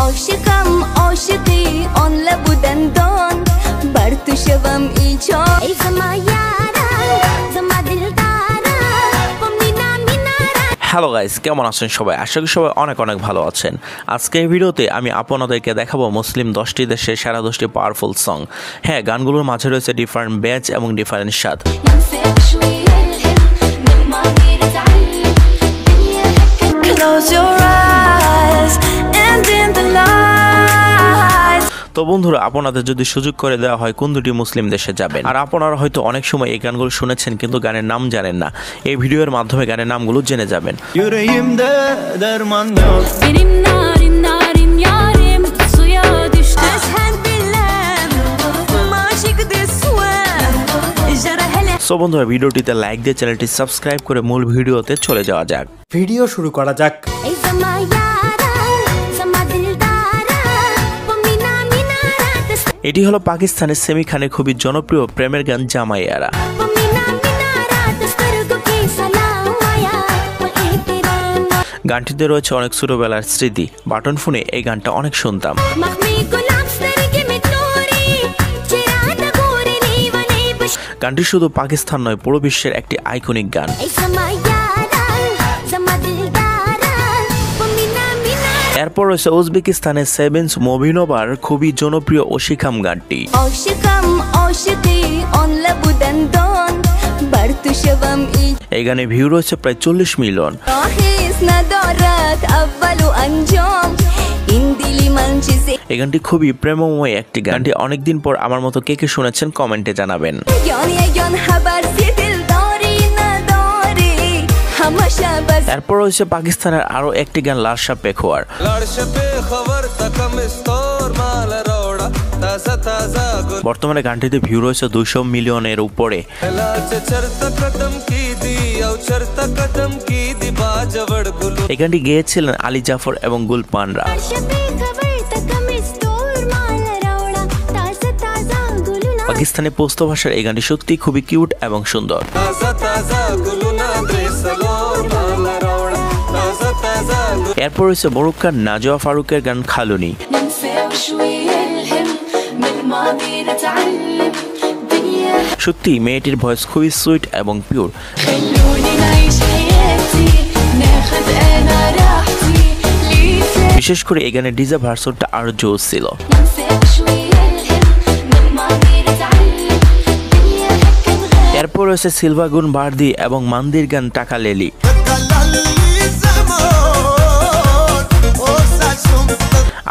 Aşıkım aşıkı onunla bu dendon Bartuşavam icho Ey zama yara zama dildara Pomnina minara hello guys, কেমন আছেন সবাই? আশা করি সবাই অনেক অনেক ভালো আছেন। আজকে এই ভিডিওতে আমি আপনাদেরকে দেখাবো মুসলিম 10টি দেশের সেরা 10টি পাওয়ারফুল সং। হ্যাঁ, গানগুলোর মাঝে রয়েছে ডিফারেন্ট ব্যাচ এবং ডিফারেন্ট স্বাদ। তো বন্ধুরা, আপনাদের যদি সুযোগ করে দেওয়া হয় কোন দুটি মুসলিম দেশে যাবেন, আর আপনারা হয়তো অনেক সময় এই গানগুলো শুনেছেন কিন্তু গানের নাম জানেন না, এই ভিডিওর মাধ্যমে গানের নামগুলো জেনে যাবেন। Yüreğimde derman yok. Benim narin narin yarim suya düştü Sen bilem maşık diswem Jarahele so বন্ধুরা, ভিডিওটিতে লাইক দিয়ে চ্যানেলটি সাবস্ক্রাইব করে মূল ভিডিওতে চলে যাওয়া যাক। ভিডিও শুরু করা যাক। Ey zama yara zama dildara Pomnina minara এটি হলো পাকিস্তানের সেমি খানের খুবই জনপ্রিয় প্রেমের গান জামাইয়ারা। Pomnina minara Dastargo ke salamaya গানটিতে রয়েছে অনেক ছোটবেলার স্মৃতি। বাটন ফোনে এই গানটা অনেক শুনতাম। Mahmi gulab sarge mit nuri Chirata gore leevane bush গানটি শুধু পাকিস্তান নয়, পুরো বিশ্বের একটি আইকনিক গান। Ey zama yara zama dildara Pomnina minara এরপর রয়েছে উজবেকিস্তানের সেভেন্স মোবিনোভার খুবই জনপ্রিয় ওশিখাম গানটি। Aşıkım aşıkı onunla bu dendon Bartuşavam এই গানে ভিউ রয়েছে প্রায় 40 million. Ahis nadarat avvalu anjam Indili manchise এই গানটি খুবই প্রেমময় একটি গান। গানটি অনেকদিন পর আমার মতো কে কে শুনেছেন কমেন্টে জানাবেন। Yan haber zidil dari nadari Hamasha bas এরপর রয়েছে পাকিস্তানের আরো একটি গান লারশা পেখোয়ার। Larsh pe khabar takam istor mal roda. Taza taza gul বর্তমানে গানটিতে ভিউ রয়েছে 200 মিলিয়নের উপরে। laal charta kadam ki di au charta kadam ki di bajawad gulu. এই গানটি গেয়েছিলেন আলী জাফর এবং গুলপানরা। Shabi khabar takam istor mal rauda Taza taza guluna Pakistani পোস্ত ভাষার এই গানটি সত্যি খুবই কিউট এবং সুন্দর। Taza taza guluna dresalor mal roda. Taza taza gul এরপর রয়েছে মরক্কার নাজোয়া ফারুকের গান খালুনি। ننسى وشوية الهم من ماضي نتعلم دنيا সত্যি মেয়েটির ভয়েস খুবই সুইট এবং পিওর। خلوني نعيش حياتي ناخد انا راحتي ليه বিশেষ করে এই গানের ডিজে ভার্সনটা আরো জোস ছিল। ننسى وشوية الهم من ماضي نتعلم دنيا هكا بغير এরপর রয়েছে সিলভাগুন বার্দি এবং মান্দির গান টাকা লেলি।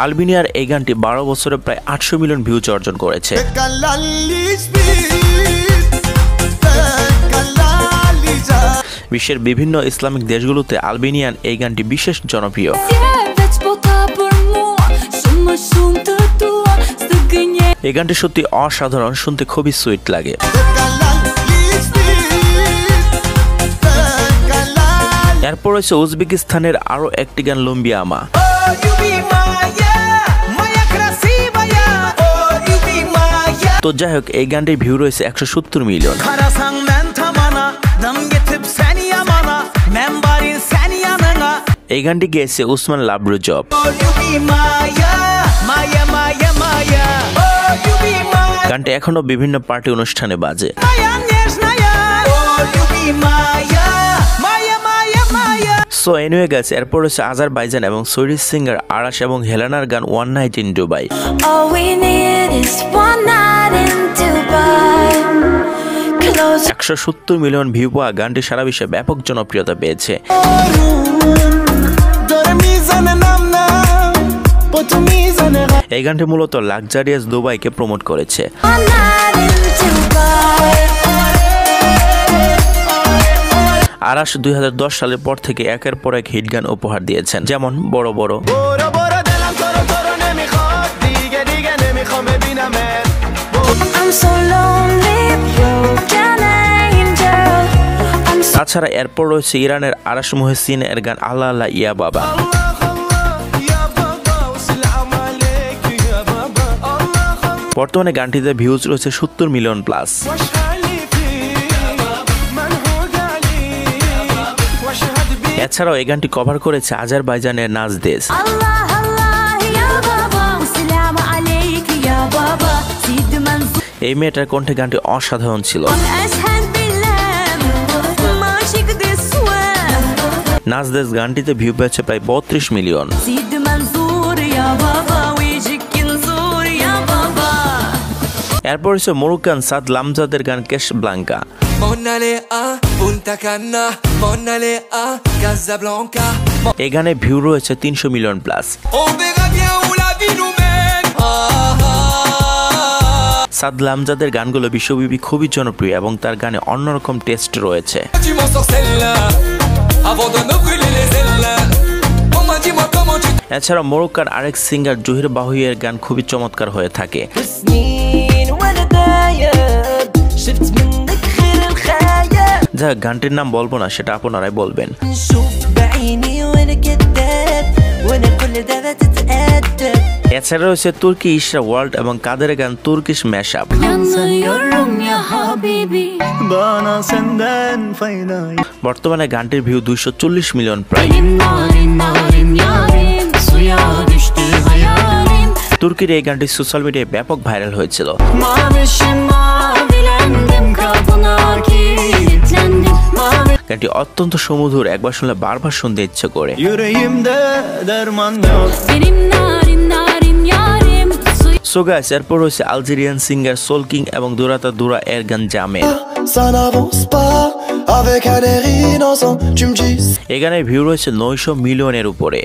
আলবেনিয়ার এই গানটি 12 বছরে প্রায় 800 মিলিয়ন ভিউজ অর্জন করেছে। বিশ্বের বিভিন্ন ইসলামিক দেশগুলোতে আলবেনিয়ান এই গানটি বিশেষ জনপ্রিয়। Zjebać bota burmu Suma sunta tua Staganje এই গানটি সত্যি অসাধারণ, শুনতে খুবই সুইট লাগে। এরপর রয়েছে উজবেকিস্তানের আরো একটি গান লুম্বিয়ামা। তো যাই হোক, এই গানটির ভিউ রয়েছে 170 million. Karasan ben tamana dam getip sen yamana men barin sen yanına. এই গানটি গেয়েছে Usman লাবরুজব। Oh you be Maya Maya Maya Maya. Oh you be Maya গানটি এখনো বিভিন্ন পার্টি অনুষ্ঠানে বাজে। Nежная. Oh you be Maya Maya Maya Maya. So anyway guys, এরপর রয়েছে আজারবাইজান এবং সুইডিশ সিঙ্গার আরাশ এবং হেলেনার গান one night in Dubai. All we need is one night in Dubai Close 170 million view পাওয়া গানটি সারা বিশ্বে ব্যাপক জনপ্রিয়তা পেয়েছে। Dore mizane namna Potu mizane এই গানটি মূলত লাক্সারিয়াস দুবাইকে প্রমোট করেছে। one night in Dubai আরাশ 2010 সালের পর থেকে একের পর এক হিট গান উপহার দিয়েছেন, যেমন বড় বড়। Bora bora delam toro nemikhad Dige dige nemikham bebinamet. I'm so lonely broken angel I'm so তাছাড়া এরপর রয়েছে ইরানের আরাশ মুহসিন এর গান আল্লাহ আল্লাহ ইয়া বাবা। Allah Allah ya baba Selam aleyk ya baba. Allah Allah বর্তমানে গানটিতে ভিউজ রয়েছে 70 million plus. Wash hali fi Manhug ali Washhad bi এছাড়াও এই গানটি কভার করেছে আজারবাইজানের নাজদেশ। Allah Allah ya এই মেয়েটার কণ্ঠে গানটি অসাধারণ ছিল। أشهد بالله ما عشق دي السواه নাচ দেশ গানটিতে ভিউ পেয়েছে প্রায় 32 মিলিয়ন। سيد منصور يا بابا ويجيك نزور يا بابا এরপর হচ্ছে মরুক্কান সাদ লামজাদের গান কেশ Blanca. Monale a Punta Cana, Monale a Casablanca. এই গানে ভিউ রয়েছে 300 million plus. On verra bien où la vie nous mène. সাদ লামজাদের গানগুলো বিশ্বব্যাপী খুবই জনপ্রিয় এবং তার গানে অন্যরকম টেস্ট রয়েছে। Tu m'en sors celle-là avant de me brûler les ailes. Maman, dis-moi comment tu এছাড়া মরক্কার আরেক সিঙ্গার জহির বাহুইয়ের গান খুবই চমৎকার হয়ে থাকে। سنين وانا دايب شفت منك خير الخايب যা গানটির নাম বলবো না, সেটা আপনারাই বলবেন। نشوف بعيني وانا كذاب وانا كل ده بتتأدب এছাড়া রয়েছে তুর্কি ইশরা ওয়ার্ল্ড এবং কাদের গান Turkish mashup. yanıyorum ya habibi Bana senden fayda বর্তমানে গানটির ভিউ 240 মিলিয়ন প্রায়। benim narin narin yarim suya düştü hayalim তুর্কির এই গানটি সোশ্যাল মিডিয়ায় ব্যাপক ভাইরাল হয়েছিল। mavişim mavilendim kapına kilitlendim mavi গানটি অত্যন্ত সুমধুর, একবার শুনলে বারবার শুনতে ইচ্ছে করে। Yüreğimde derman yok benim narin narin yarim suya so guys, এরপর হচ্ছে আলজেরিয়ান সিঙ্গার সোল কিং এবং দুরাতা দুরা এর গান জামেল। Ça n'avance pas avec un air innocent. Tu me dis এই গানের ভিউ রয়েছে 900 মিলিয়নের উপরে।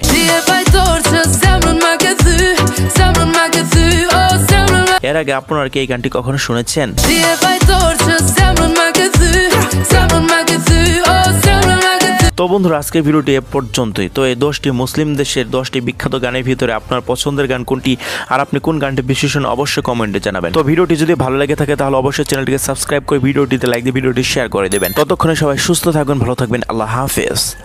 এর আগে আপনারা কি এই গানটি কখনো শুনেছেন? তো বন্ধুরা, আজকের ভিডিওটি এ পর্যন্তই। তো এই 10টি মুসলিম দেশের 10টি বিখ্যাত গানের ভিতরে আপনার পছন্দের গান কোনটি আর আপনি কোন গানটি বিশ্লেষণ অবশ্যই কমেন্টে জানাবেন। তো ভিডিওটি যদি ভালো লেগে থাকে তাহলে অবশ্যই চ্যানেলটিকে সাবস্ক্রাইব করে ভিডিওটিতে লাইক দিয়ে ভিডিওটি শেয়ার করে দেবেন। ততক্ষণে সবাই সুস্থ থাকবেন, ভালো থাকবেন। আল্লাহ হাফেজ।